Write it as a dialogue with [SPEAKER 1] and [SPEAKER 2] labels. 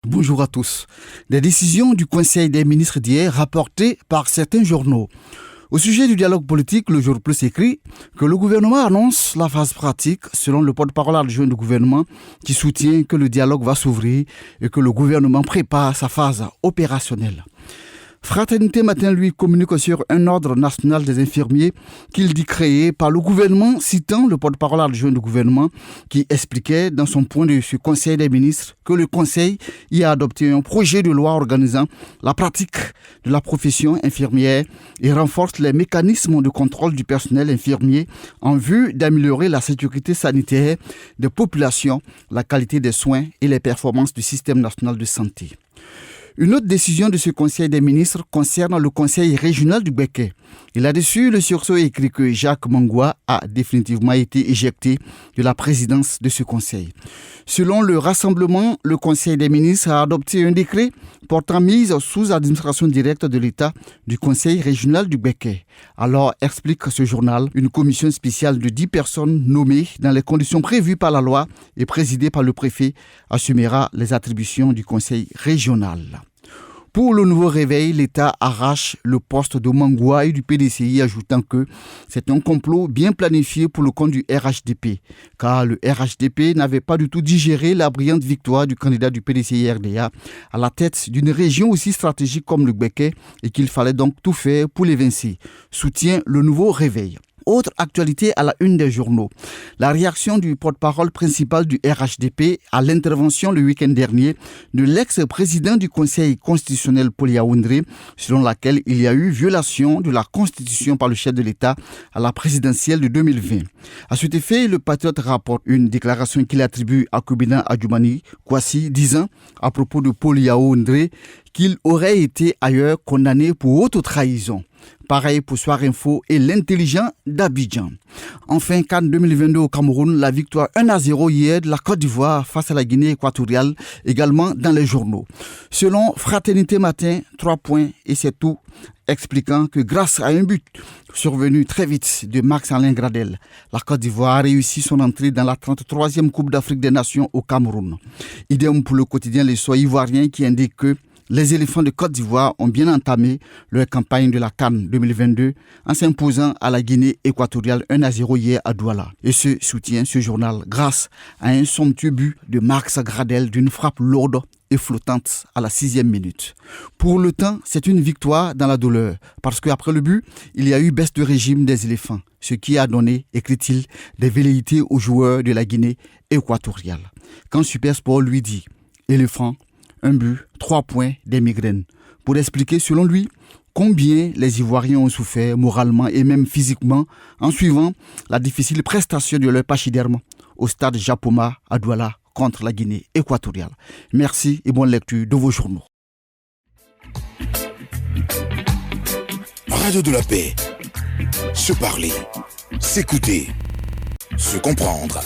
[SPEAKER 1] Bonjour à tous. Des décisions du Conseil des ministres d'hier rapportées par certains journaux. Au sujet du dialogue politique, le Jour Plus écrit que le gouvernement annonce la phase pratique selon le porte-parole adjoint du gouvernement qui soutient que le dialogue va s'ouvrir et que le gouvernement prépare sa phase opérationnelle. Fraternité Matin, lui, communique sur un ordre national des infirmiers qu'il dit créé par le gouvernement, citant le porte-parole adjoint du gouvernement qui expliquait dans son point de ce Conseil des ministres que le Conseil y a adopté un projet de loi organisant la pratique de la profession infirmière et renforce les mécanismes de contrôle du personnel infirmier en vue d'améliorer la sécurité sanitaire des populations, la qualité des soins et les performances du système national de santé. Une autre décision de ce Conseil des ministres concerne le Conseil régional du Béquet. Et là-dessus, le sursaut écrit que Jacques Mangwa a définitivement été éjecté de la présidence de ce Conseil. Selon le rassemblement, le Conseil des ministres a adopté un décret portant mise sous administration directe de l'État du Conseil régional du Béquet. Alors, explique ce journal, une commission spéciale de 10 personnes nommées dans les conditions prévues par la loi et présidée par le préfet assumera les attributions du Conseil régional. Pour le nouveau réveil, l'État arrache le poste de Mangwa et du PDCI, ajoutant que c'est un complot bien planifié pour le compte du RHDP, car le RHDP n'avait pas du tout digéré la brillante victoire du candidat du PDCI-RDA à la tête d'une région aussi stratégique comme le Béquet et qu'il fallait donc tout faire pour l'évincer, soutient le nouveau réveil. Autre actualité à la une des journaux, la réaction du porte-parole principal du RHDP à l'intervention le week-end dernier de l'ex-président du Conseil constitutionnel Paul Yaoundé, selon laquelle il y a eu violation de la Constitution par le chef de l'État à la présidentielle de 2020. À cet effet, le Patriote rapporte une déclaration qu'il attribue à Koubina Adjoumani Kouassi, disant à propos de Paul Yaoundé qu'il aurait été ailleurs condamné pour haute trahison. Pareil pour Soir Info et l'intelligent d'Abidjan. Enfin, CAN 2022 au Cameroun, la victoire 1-0 hier de la Côte d'Ivoire face à la Guinée équatoriale, également dans les journaux. Selon Fraternité Matin, 3 points et c'est tout, expliquant que grâce à un but survenu très vite de Max-Alain Gradel, la Côte d'Ivoire a réussi son entrée dans la 33e Coupe d'Afrique des Nations au Cameroun. Idem pour le quotidien Les Soirs ivoiriens qui indique que les éléphants de Côte d'Ivoire ont bien entamé leur campagne de la CAN 2022 en s'imposant à la Guinée équatoriale 1-0 hier à Douala. Et ce soutient ce journal grâce à un somptueux but de Max Gradel d'une frappe lourde et flottante à la 6e minute. Pour le temps, c'est une victoire dans la douleur parce qu'après le but, il y a eu baisse de régime des éléphants, ce qui a donné, écrit-il, des velléités aux joueurs de la Guinée équatoriale. Quand Supersport lui dit « éléphant », un but, 3 points, des migraines. Pour expliquer, selon lui, combien les Ivoiriens ont souffert moralement et même physiquement en suivant la difficile prestation de leur pachyderme au stade Japoma à Douala contre la Guinée équatoriale. Merci et bonne lecture de vos journaux.
[SPEAKER 2] Radio de la paix. Se parler, s'écouter, se comprendre.